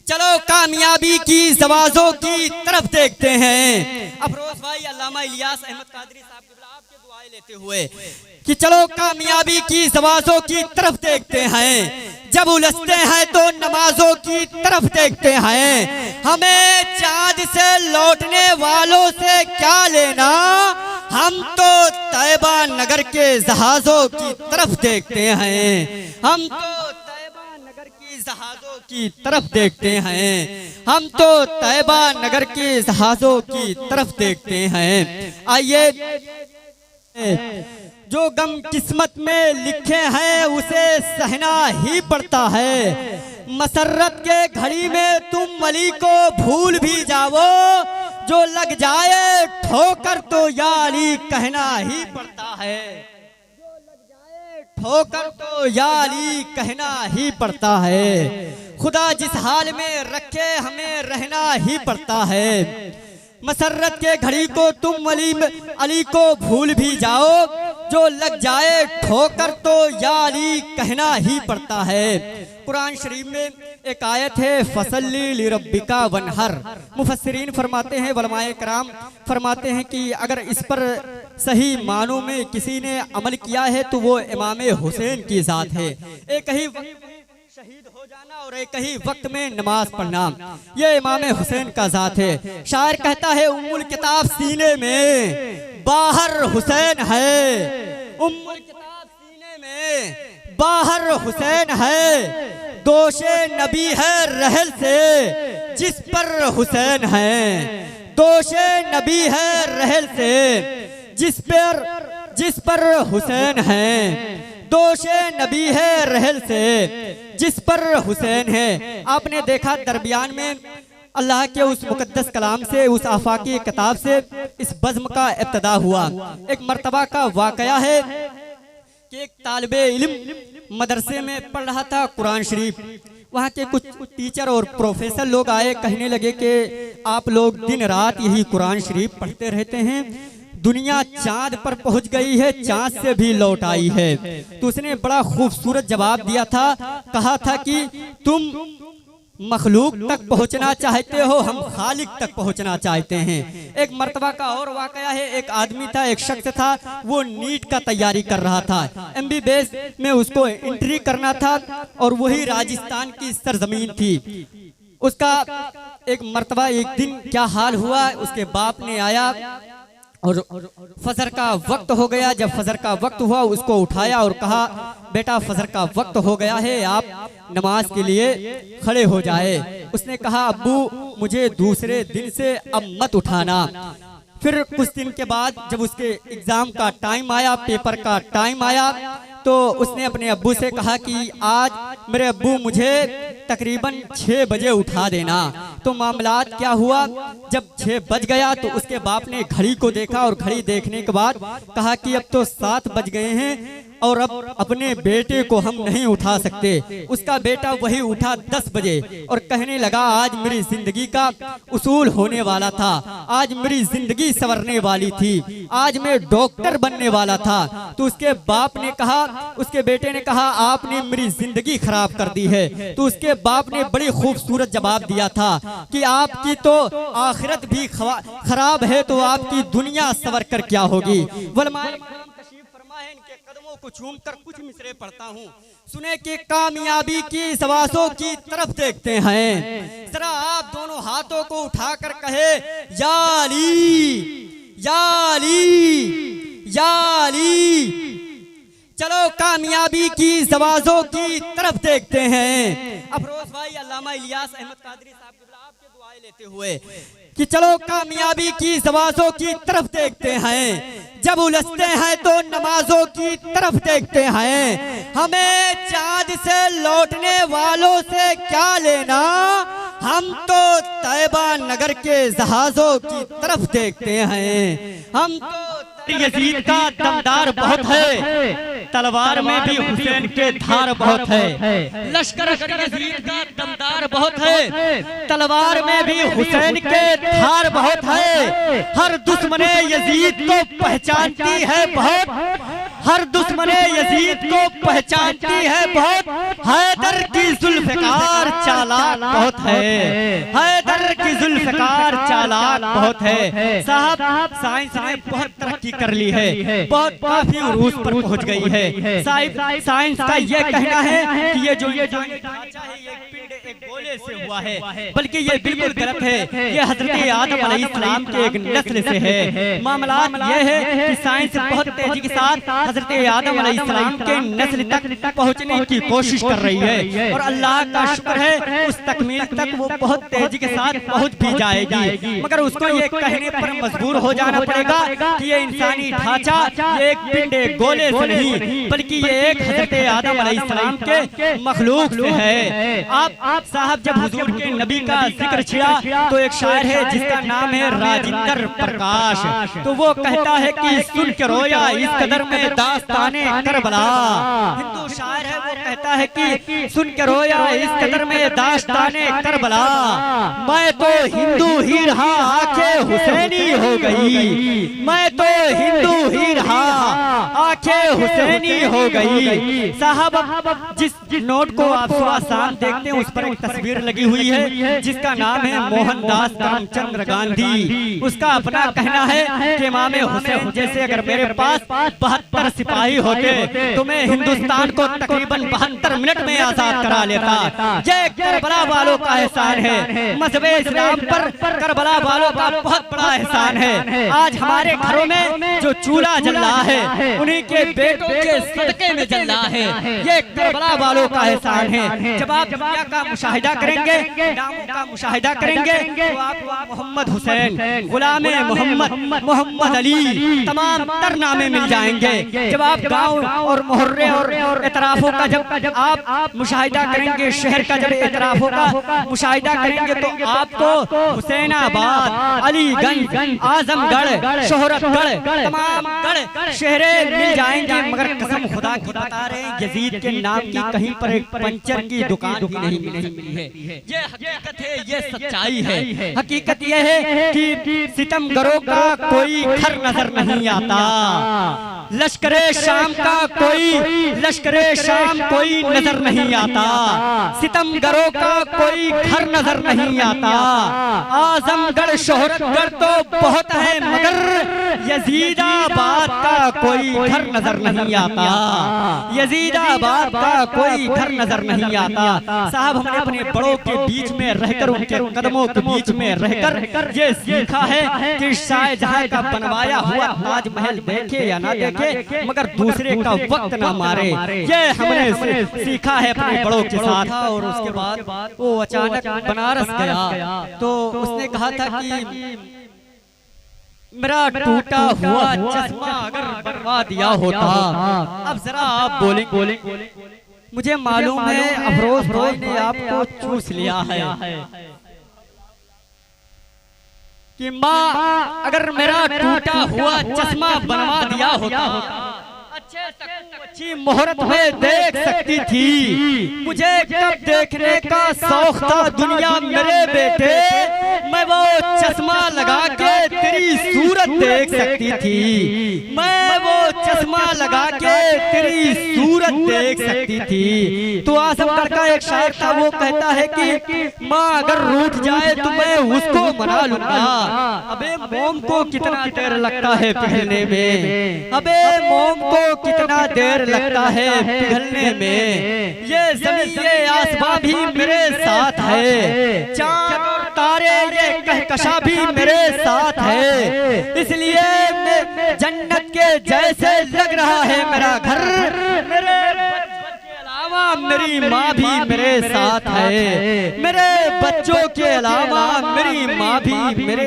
चलो कामयाबी की जवाजों की तरफ देखते हैं। अफरोज भाई अल्लामा इलियास अहमद कादरी साहब आपके दुआएं लेते हुए कि चलो कामयाबी की जवाजों की तरफ देखते हैं। जब उलझते हैं तो नमाजों की तरफ देखते हैं। हमें चांद से लौटने वालों से क्या लेना, हम तो तैबा नगर के जहाजों की तरफ देखते हैं। हम तो तैबा नगर की जहाजों की तरफ देखते हैं। हम तो तैबा नगर के जहाजों की तरफ देखते हैं। आइए, जो गम किस्मत में लिखे हैं उसे सहना ही पड़ता है। मसर्रत के घड़ी में तुम वली को भूल भी जाओ, जो लग जाए ठोकर तो या अली कहना ही पड़ता है। जो लग जाए ठोकर तो या अली कहना ही पड़ता है। खुदा जिस हाल में रखे हमें रहना ही पड़ता है। मसर्रत के घड़ी को तुम अली को भूल भी जाओ, जो लग जाए ठोकर तो या अली कहना ही पड़ता है। कुरान शरीफ में एक आयत है, फसल्ली लिरब्बिका वनहर। मुफस्सिरीन फरमाते हैं, उलमाए कराम फरमाते हैं कि अगर इस पर सही मानों में किसी ने अमल किया है तो वो इमाम हुसैन की ज़ात है। एक ही शहीद हो जाना और एक ही वक्त में नमाज पढ़ना, ये इमाम हुसैन का ज़ात है। शायर कहता है, उम्मुल किताब सीने में बाहर हुसैन है। उम्मुल किताब सीने में बाहर हुसैन है। दोषे नबी है रहल से जिस पर हुसैन है। दोषे नबी है रहल से जिस पर हुसैन है। दोषे नबी है रहल से जिस पर हुसैन है। आपने देखा दरमियान में अल्लाह के उस मुकद्दस कलाम से, उस आफाकी किताब से इस बज़्म का इब्तिदा हुआ। एक मर्तबा का वाकया है कि एक तालिबे इल्म मदरसे में पढ़ रहा था कुरान शरीफ। वहाँ के कुछ टीचर और प्रोफेसर लोग आए, कहने लगे कि आप लोग दिन रात यही कुरान शरीफ पढ़ते रहते हैं, दुनिया चांद पर पहुंच गई है, चांद से भी लौट आई है। तो उसने बड़ा खूबसूरत जवाब दिया था, कहा था कि तुम मखलूक तक पहुंचना चाहते हो, हम खालिक तक पहुंचना चाहते हैं। एक मर्तबा का और वाकया है, एक आदमी था, एक शख्स था, वो नीट का तैयारी कर रहा था। MBBS में उसको एंट्री करना था और वही राजस्थान की सरजमीन थी। उसका एक मर्तबा एक दिन क्या हाल हुआ, उसके बाप ने आया और फजर का वक्त हो गया। जब फजर का वक्त हुआ उसको उठाया और कहा, बेटा फजर का वक्त हो गया है, आप नमाज के लिए खड़े हो जाए। उसने कहा, अब्बू मुझे दूसरे दिन से अब मत उठाना। फिर कुछ दिन के बाद जब उसके एग्जाम का टाइम आया, पेपर का टाइम आया, तो उसने अपने अब्बू से कहा कि आज मेरे अब्बू मुझे तकरीबन 6 बजे उठा देना। तो मामलात क्या हुआ, जब 6 बज गया तो उसके बाप ने घड़ी को देखा और घड़ी देखने के बाद कहा कि अब तो 7 बज गए हैं और अब अपने बेटे को हम नहीं उठा सकते। उसका बेटा वही उठा 10 बजे और कहने लगा, आज मेरी जिंदगी का उसूल होने वाला था, आज मेरी जिंदगी संवरने वाली थी, आज मैं डॉक्टर बनने वाला था। तो उसके बाप ने कहा, उसके बेटे ने कहा, आपने मेरी जिंदगी खराब कर दी है। तो उसके बाप ने बड़ी खूबसूरत जवाब दिया था कि आपकी तो आखिरत भी खराब है तो आपकी दुनिया संवर कर क्या होगी। इनके कदमों को चूम कर कुछ मिसरे पढ़ता हूँ, सुने कि कामयाबी की सवासों की तरफ देखते हैं। जरा आप दोनों हाथों को उठाकर कहे, या अली या अली या अली। चलो कामयाबी की जवाजों की तरफ देखते हैं। अफरोज भाई अल्लामा इलियास अहमद कादरी साहब आपके दुआएं लेते हुए कि चलो कामयाबी की जवाजों की तरफ देखते हैं। जब उलझते हैं तो नमाजों की तरफ देखते हैं। हमें चांद से लौटने वालों से क्या लेना, हम तो तैबा नगर के जहाजों की तरफ देखते हैं। हम तो यजीद का दमदार बहुत है, तलवार में भी हुसैन के धार बहुत है। लश्कर यजीद का दमदार बहुत है, तलवार में भी हुसैन के धार बहुत है। हर दुश्मने यजीद को पहचानती है बहुत, हर दुश्मने यजीद को पहचानती है बहुत, हैदर की जुल्फ़िकार चालाक बहुत है, हैदर की जुल्फ़िकार चालाक बहुत है। साहब साइंस ने बहुत तरक्की कर ली है, बहुत काफी उरूज पर पहुंच गई है। साइंस का यह कहना है कि ये जो ढांचा है ये पिंड एक गोले से हुआ है, बल्कि ये बिल्कुल गलत है। ये हजरत आदम अलैहिस्सलाम के एक नस्ल से है। मामला ये है कि साइंस बहुत तेजी के साथ हजरत आदम अलैहिस्सलाम के नस्ल तक पहुंचने की कोशिश कर रही है, और अल्लाह का शुक्र है उस तकमील तक वो बहुत तेजी के साथ पहुंच भी जाएगी। मगर उसको ये कहने पर मजबूर हो जाना पड़ेगा कि ये इंसानी ढांचा ये एक पिंड एक गोले से नहीं, बल्कि ये एक हजरत आदम अलैहिस्सलाम के मखलूक से है। आप साहब जब हुजूर के नबी का जिक्र छिड़ा तो एक शायर है जिसका नाम है राजिंदर प्रकाश, तो वो कहता है कि सुन के रोया इस कदर में दास्ताने करबला। हिंदू शायर है, वो कहता है कि सुन के रोया इस कदर में दास्ताने करबला, मैं तो हिंदू ही रहा आंखें हुसैनी हो गई, मैं तो हिंदू ही रहा आंखें हुसैनी हो गई। साहब जिस नोट को आप सुबह शाम देखते हैं उस पर एक तस्वीर लगी हुई है जिसका नाम है मोहनदास करमचंद गांधी। उसका अपना कहना है कि इमाम हुसैन जैसे अगर मेरे पास 72 सिपाही होते तो मैं हिंदुस्तान को तकरीबन 72 मिनट में आजाद करा लेता। ये करबला वालों का एहसान है, मजहब इस्लाम पर करबला वालों का बहुत बड़ा एहसान है। आज हमारे घरों में जो चूल्हा जल रहा है उन्हीं के बेटों के सदके में जल रहा है, ये करबला वालों का एहसान है। जब आप दुनिया का मुशाहिदा करेंगे, नामों का मुशाहिदा करेंगे तो आपको मोहम्मद हुसैन, गुलाम मोहम्मद, मोहम्मद अली तमाम तर नामे मिल जाएंगे। जब आप गांव और मोहल्ले और इतराफों का जब आप मुशाहिदा करेंगे, शहर का जब इतराफों का मुशाहिदा करेंगे तो आपको हुसैनाबाद, अलीगंज, आजमगढ़, शोहरतगढ़ तमाम गढ़ शहरे मिल जाएंगे। मगर कसम खुदा की बता रहे हैं यजीद के नाम की कहीं पर एक पंचर की दुकान भी नहीं मिली है। ये हकीकत है, ये सच्चाई है। हकीकत ये है कि सितमगरों का कोई घर नजर नहीं आता, लश्करे शाम का लश्करे शाम कोई नजर नहीं आता, सितमगरों का कोई घर नजर नहीं आता। आजमगढ़ शोहरतगढ़ तो बहुत है मगर यजीदाबाद का कोई घर नजर नहीं आता, यजीदाबाद का कोई घर नजर नहीं आता। साहब हमने अपने बड़ों के बीच में रहकर, उनके कदमों के बीच में रहकर ये सीखा है कि शाहजहां का बनवाया हुआ ताजमहल देखे या ना देखे मगर दूसरे का वक्त ना मारे। ये हमने सीखा है अपने बड़ों के साथ। और उसके बाद वो अचानक बनारस गया तो उसने कहा था कि मेरा टूटा हुआ चश्मा अगर बनवा दिया होता। अब जरा आप बोलें, मुझे मालूम है अफरोज भाई ने आपको चूस लिया है कि माँ अगर मेरा टूटा हुआ चश्मा बनवा दिया होता, अच्छी मुहूर्त में देख सकती थी। मुझे कब देखने का शौक था दुनिया मेरे बेटे, मैं वो चश्मा लगा के तेरी सूरत देख सकती थी, मैं वो चश्मा लगा के तेरी सूरत देख सकती थी। तो आजमगढ़ का एक शायर था, वो कहता है कि माँ अगर रूठ जाए तो मैं उसको मना लूंगा। अबे मोम को कितना देर लगता है पिघलने में, अबे मोम को कितना देर लगता है पिघलने में। ये जमीन ये आसमां भी मेरे साथ है, चांद और तारे ये कहकशा भी मेरे साथ है। इसलिए मैं जन्नत के जैसे लग रहा है मेरा घर, मेरे के अलावा मेरी माँ भी मेरे साथ है, मेरे बच्चों के अलावा मेरी माँ भी मेरे